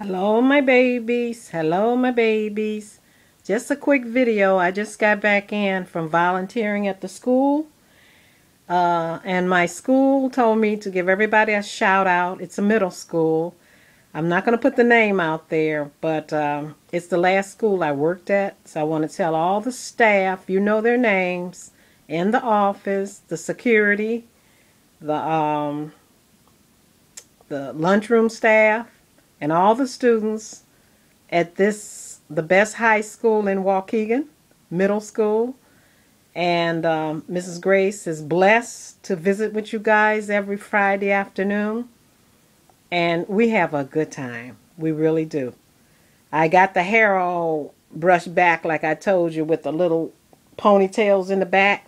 Hello, my babies. Hello, my babies. Just a quick video. I just got back in from volunteering at the school. And my school told me to give everybody a shout out. It's a middle school. I'm not going to put the name out there, but it's the last school I worked at. So I want to tell all the staff, you know their names, in the office, the security, the lunchroom staff, and all the students at the best high school in Waukegan, middle school. And Mrs. Grace is blessed to visit with you guys every Friday afternoon. And we have a good time. We really do. I got the hair all brushed back like I told you, with the little ponytails in the back.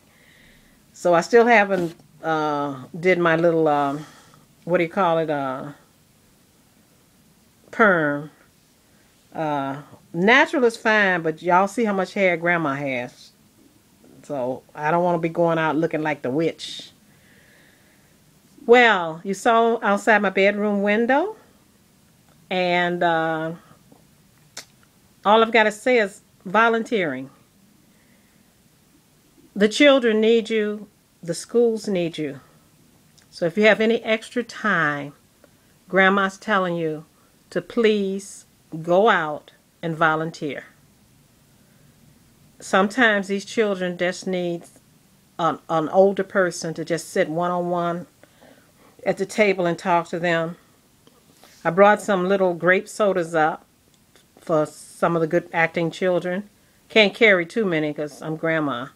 So I still haven't did my little, what do you call it, perm. Natural is fine, but y'all see how much hair Grandma has. So I don't want to be going out looking like the witch. Well, you saw outside my bedroom window, and all I've got to say is volunteering. The children need you. The schools need you. So if you have any extra time, Grandma's telling you to please go out and volunteer. Sometimes these children just need an older person to just sit one-on-one at the table and talk to them. I brought some little grape sodas up for some of the good acting children. Can't carry too many because I'm Grandma.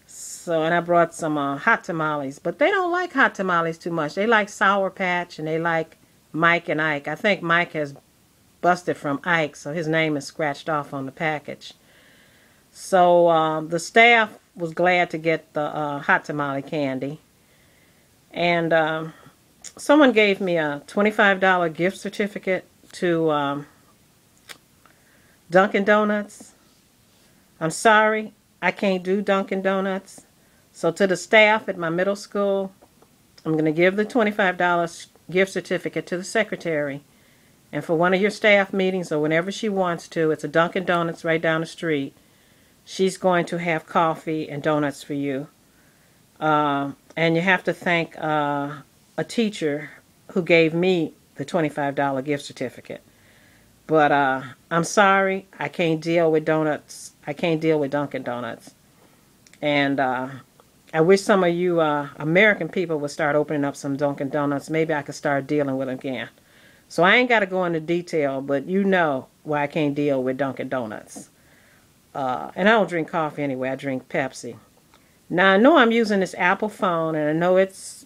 So, and I brought some hot tamales, but they don't like hot tamales too much. They like Sour Patch, and they like Mike and Ike. I think Mike has busted from Ike, so his name is scratched off on the package. So the staff was glad to get the hot tamale candy. And someone gave me a $25 gift certificate to Dunkin Donuts. I'm sorry, I can't do Dunkin Donuts. So to the staff at my middle school, I'm going to give the $25 gift certificate to the secretary. And for one of your staff meetings, or whenever she wants to, it's a Dunkin Donuts right down the street. She's going to have coffee and donuts for you. And you have to thank a teacher who gave me the $25 gift certificate. But I'm sorry, I can't deal with donuts. I can't deal with Dunkin Donuts. And I wish some of you American people would start opening up some Dunkin Donuts. Maybe I could start dealing with them again. So I ain't got to go into detail, but you know why I can't deal with Dunkin Donuts. And I don't drink coffee anyway. I drink Pepsi. Now, I know I'm using this Apple phone, and I know it's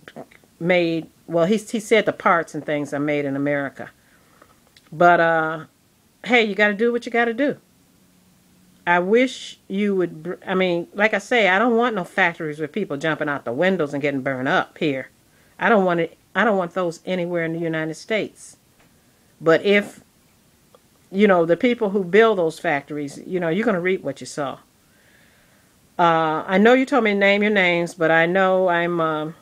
made, well, he said the parts and things are made in America. But, hey, you got to do what you got to do. I wish you would, I mean, like I say, I don't want no factories with people jumping out the windows and getting burned up here. I don't want those anywhere in the United States. But if, you know, the people who build those factories, you know, you're going to reap what you sow. I know you told me to name your names, but I know I'm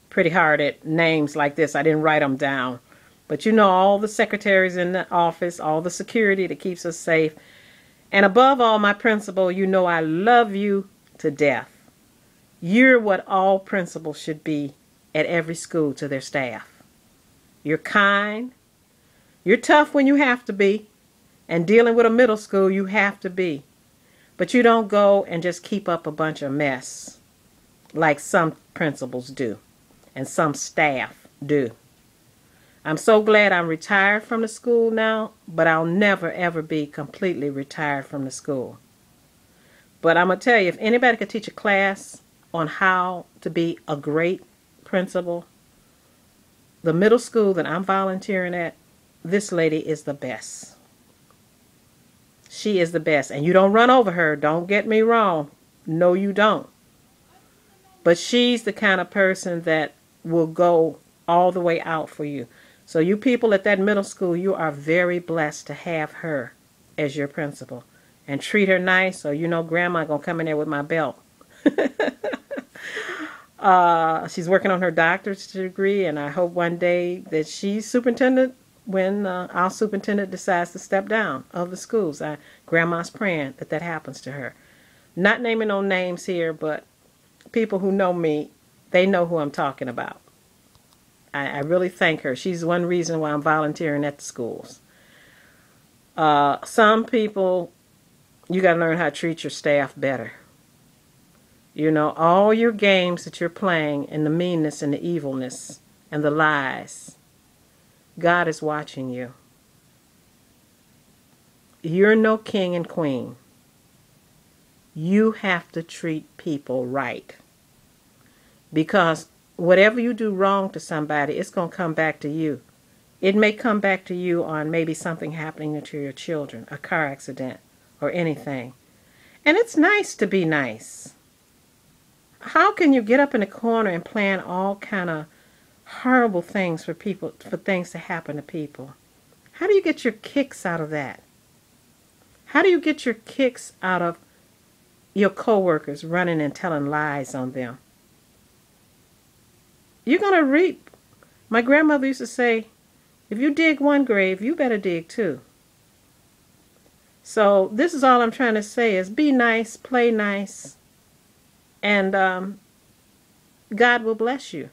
pretty hard at names like this. I didn't write them down. But you know, all the secretaries in the office, all the security that keeps us safe. And above all, my principal, you know I love you to death. You're what all principals should be at every school to their staff. You're kind. You're tough when you have to be. And dealing with a middle school, you have to be. But you don't go and just keep up a bunch of mess like some principals do and some staff do. I'm so glad I'm retired from the school now, but I'll never ever be completely retired from the school. But I'm going to tell you, if anybody could teach a class on how to be a great principal, the middle school that I'm volunteering at, this lady is the best. She is the best. And you don't run over her. Don't get me wrong. No, you don't. But she's the kind of person that will go all the way out for you. So you people at that middle school, you are very blessed to have her as your principal. And treat her nice, or you know Grandma going to come in there with my belt. She's working on her doctorate degree, and I hope one day that she's superintendent when our superintendent decides to step down of the schools. Grandma's praying that that happens to her. Not naming no names here, but people who know me, they know who I'm talking about. I really thank her. She's one reason why I'm volunteering at the schools. Some people, you got to learn how to treat your staff better. You know, all your games that you're playing and the meanness and the evilness and the lies, God is watching you. You're no king and queen. You have to treat people right. Because whatever you do wrong to somebody, it's going to come back to you. It may come back to you on maybe something happening to your children, a car accident, or anything. And it's nice to be nice. How can you get up in a corner and plan all kind of horrible things for people, for things to happen to people? How do you get your kicks out of that? How do you get your kicks out of your coworkers running and telling lies on them? You're going to reap. My grandmother used to say, if you dig one grave, you better dig two. So this is all I'm trying to say is be nice, play nice, and God will bless you.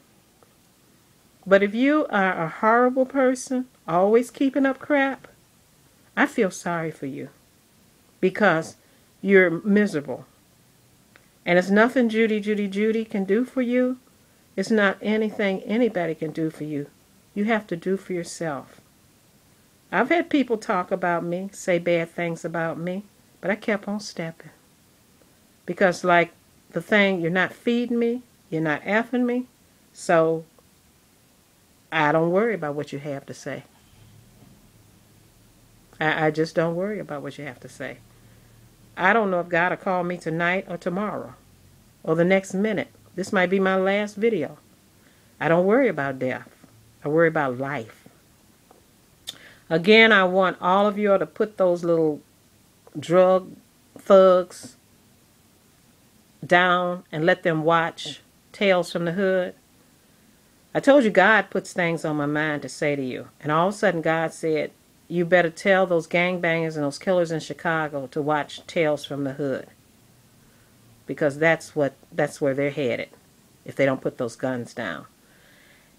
But if you are a horrible person, always keeping up crap, I feel sorry for you because you're miserable. And it's nothing Judy can do for you. It's not anything anybody can do for you. You have to do for yourself. I've had people talk about me, say bad things about me, but I kept on stepping. Because like the thing, you're not feeding me, you're not effing me, so I don't worry about what you have to say. I just don't worry about what you have to say. I don't know if God will call me tonight or tomorrow or the next minute. This might be my last video. I don't worry about death. I worry about life. Again, I want all of you to put those little drug thugs down and let them watch Tales from the Hood. I told you God puts things on my mind to say to you. And all of a sudden God said, you better tell those gangbangers and those killers in Chicago to watch Tales from the Hood. Because that's where they're headed if they don't put those guns down.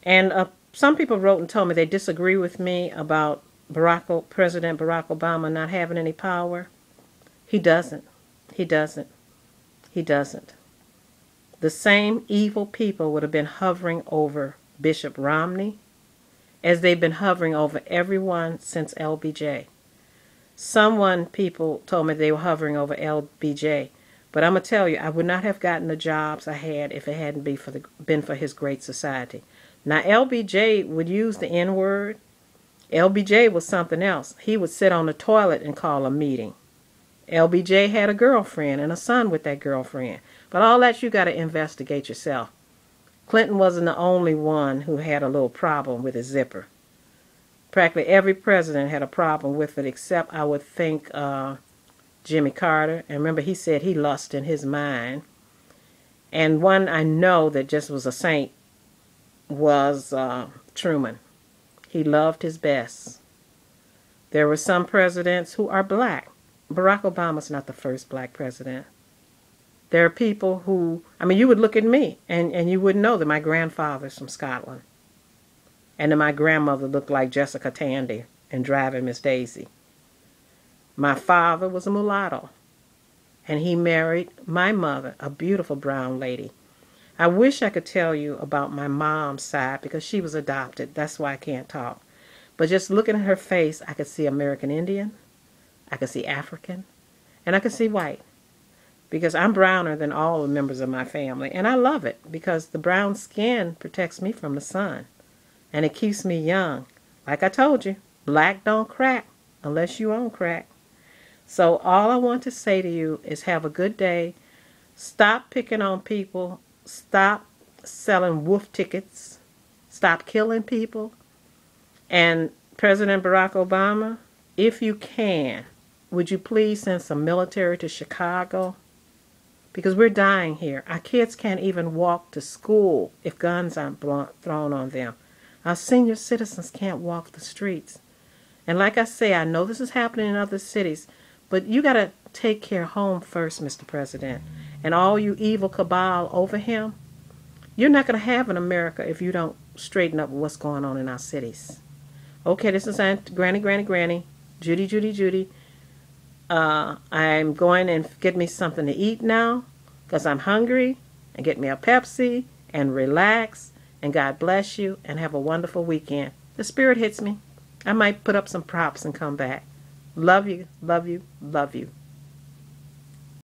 And some people wrote and told me they disagree with me about President Barack Obama not having any power. He doesn't. He doesn't. He doesn't. The same evil people would have been hovering over Bishop Romney as they've been hovering over everyone since LBJ. People told me they were hovering over LBJ. But I'm going to tell you, I would not have gotten the jobs I had if it hadn't been for his great society. Now, LBJ would use the N-word. LBJ was something else. He would sit on the toilet and call a meeting. LBJ had a girlfriend and a son with that girlfriend. But all that you got to investigate yourself. Clinton wasn't the only one who had a little problem with his zipper. Practically every president had a problem with it except, I would think, Jimmy Carter. And remember, he said he lust in his mind. And one I know that just was a saint was Truman. He loved his best. There were some presidents who are black. Barack Obama's not the first black president. There are people who, I mean, you would look at me and you wouldn't know that my grandfather's from Scotland. And that my grandmother looked like Jessica Tandy in Driving Miss Daisy. My father was a mulatto. And he married my mother, a beautiful brown lady. I wish I could tell you about my mom's side because she was adopted. That's why I can't talk. But just looking at her face, I could see American Indian, I could see African, and I could see white. Because I'm browner than all the members of my family. And I love it because the brown skin protects me from the sun. And it keeps me young. Like I told you, black don't crack unless you own crack. So all I want to say to you is have a good day. Stop picking on people. Stop selling wolf tickets. Stop killing people. And President Barack Obama, if you can, would you please send some military to Chicago? Because we're dying here. Our kids can't even walk to school if guns aren't thrown on them. Our senior citizens can't walk the streets. And like I say, I know this is happening in other cities, but you got to take care home first, Mr. President. And all you evil cabal over him, you're not going to have an America if you don't straighten up what's going on in our cities. Okay, this is Aunt Granny, Judy. I'm going and get me something to eat now because I'm hungry, and get me a Pepsi and relax, and God bless you and have a wonderful weekend. The spirit hits me. I might put up some props and come back. Love you, love you, love you.